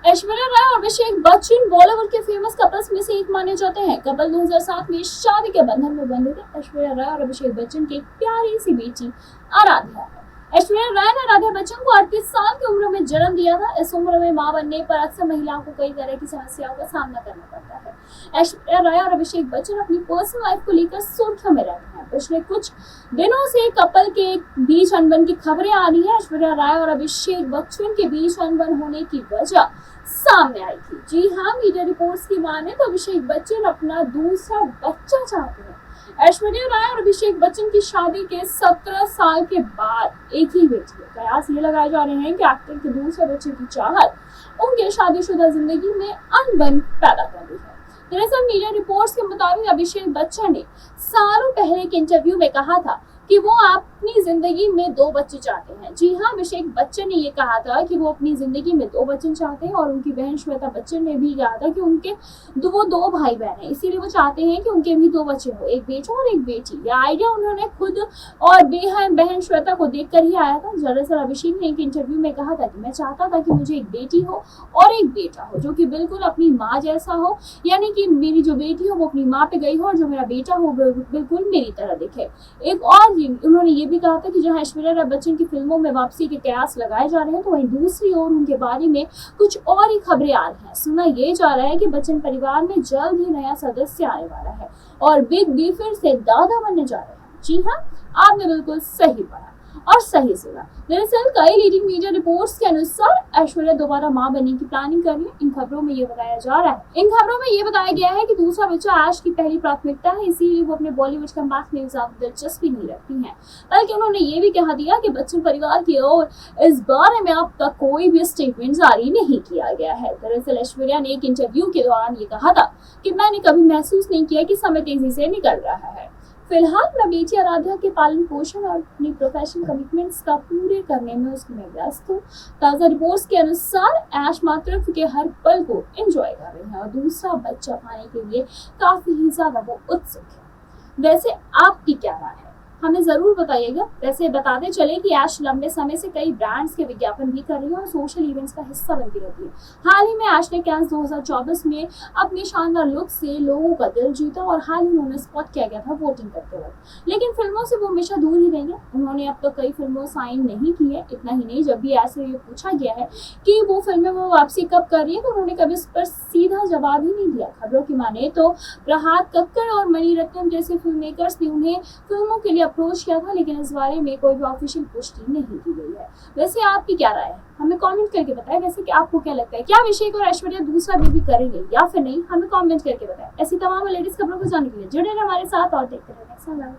ऐश्वर्या राय और अभिषेक बच्चन बॉलीवुड के famous couples में से एक माने जाते हैं। कपल 2007 में शादी के बंधन में बंधे थे। ऐश्वर्या राय और अभिषेक बच्चन की एक प्यारी सी बेटी आराध्या है। ऐश्वर्या राय ने आराध्या बच्चन को 38 साल की उम्र में जन्म दिया था। इस उम्र में मां बनने पर अक्सर महिलाओं को कई तरह की समस्याओं का सामना करना पड़ता है। ऐश्वर्या राय और अभिषेक बच्चन अपनी पर्सनल लाइफ को लेकर सुर्खियों में रहते हैं। पिछले कुछ दिनों से कपल के बीच अनबन की खबरें आ रही है। ऐश्वर्या राय और अभिषेक बच्चन के बीच अनबन होने की वजह सामने आई थी। जी हाँ, मीडिया रिपोर्ट्स की माने तो अभिषेक बच्चन अपना दूसरा बच्चा चाहते हैं। ऐश्वर्या राय और अभिषेक बच्चन की शादी के 17 साल के बाद एक ही बेटी है। कयास ये लगाए जा रहे हैं कि एक्टर के दूसरे बच्चे की चाहत उनके शादीशुदा जिंदगी में अनबन पैदा कर रही है। दरअसल मीडिया रिपोर्ट्स के मुताबिक अभिषेक बच्चन ने सालों पहले एक इंटरव्यू में कहा था कि वो अपनी जिंदगी में 2 बच्चे चाहते हैं। जी हाँ, अभिषेक बच्चन ने ये कहा था कि वो अपनी जिंदगी में 2 बच्चे चाहते हैं और उनकी बहन श्वेता बच्चन ने भी कहा था कि उनके वो 2 भाई बहन हैं, इसीलिए वो चाहते हैं कि उनके भी 2 बच्चे हो, एक बेटा और एक बेटी। ये आइडिया उन्होंने खुद और बहन श्वेता को देखकर ही आया था। दरअसल अभिषेक ने एक इंटरव्यू में कहा था कि मैं चाहता था कि मुझे एक बेटी हो और एक बेटा हो जो कि बिल्कुल अपनी माँ जैसा हो, यानी कि मेरी जो बेटी हो वो अपनी माँ पे गई हो और जो मेरा बेटा हो बिल्कुल मेरी तरह दिखे। एक और उन्होंने ये भी कहा था कि जहां ऐश्वर्या राय बच्चन की फिल्मों में वापसी के कयास लगाए जा रहे हैं, तो वहीं दूसरी ओर उनके बारे में कुछ और ही खबरें आ रही हैं। सुना ये जा रहा है कि बच्चन परिवार में जल्द ही नया सदस्य आने वाला है और बिग बी फिर से दादा बनने जा रहे हैं। जी हाँ, आपने बिल्कुल सही पढ़ा और सही सुना। दरअसल कई लीडिंग मीडिया रिपोर्ट्स के अनुसार ऐश्वर्या दोबारा मां बनने की प्लानिंग कर रही है। इन खबरों में ये बताया जा रहा है बताया गया है कि दूसरा बच्चा ऐश की पहली प्राथमिकता है, इसीलिए वो अपने बॉलीवुड कमबैक में ज्यादा दिलचस्पी नहीं रखती हैं। बल्कि उन्होंने ये भी कहा दिया कि बच्चन परिवार की ओर इस बारे में अब तक कोई भी स्टेटमेंट जारी नहीं किया गया है। दरअसल ऐश्वर्या ने एक इंटरव्यू के दौरान ये कहा था कि मैंने कभी महसूस नहीं किया कि समय तेजी से निकल रहा है। फिलहाल मैं बेटी आराध्या के पालन पोषण और अपनी प्रोफेशनल कमिटमेंट्स का पूरे करने में उसमें व्यस्त हूँ। ताज़ा रिपोर्ट्स के अनुसार ऐश मातृत्व के हर पल को एंजॉय कर रही है और दूसरा बच्चा पाने के लिए काफी ही ज्यादा वो उत्सुक है। वैसे आपकी क्या राय है, हमें जरूर बताइएगा। वैसे बताते चले कि ऐश लंबे समय से कई ब्रांड्स के विज्ञापन भी कर रही है और सोशल इवेंट्स का हिस्सा बनती रहती है। हाल ही में ऐश ने कैंस 2024 में अपने शानदार लुक से लोगों का दिल जीता और हाल ही में उन्हें स्पॉट किया गया था वोटिंग करते वक्त। लेकिन फिल्मों से वो हमेशा दूर ही रहेंगे। उन्होंने अब तक कई फिल्मों साइन नहीं की है। इतना ही नहीं, जब भी ऐश से ये पूछा गया है कि वो फिल्में वो वापसी कब कर रही है, तो उन्होंने कभी इस पर सीधा जवाब ही नहीं दिया। खबरों की माने तो प्रहात कक्कड़ और मणिरत्नम जैसे फिल्म मेकर्स ने उन्हें फिल्मों के लिए अप्रोच किया था, लेकिन इस बारे में कोई भी ऑफिशियल पुष्टि नहीं की गई है। वैसे आपकी क्या राय है, हमें कमेंट करके बताएं। वैसे कि आपको क्या लगता है, क्या अभिषेक और ऐश्वर्या दूसरा बेबी करेंगे या फिर नहीं, हमें कमेंट करके बताएं। ऐसी तमाम लेटेस्ट खबरों को जानने के लिए जुड़े रहें हमारे साथ और देखते रहें।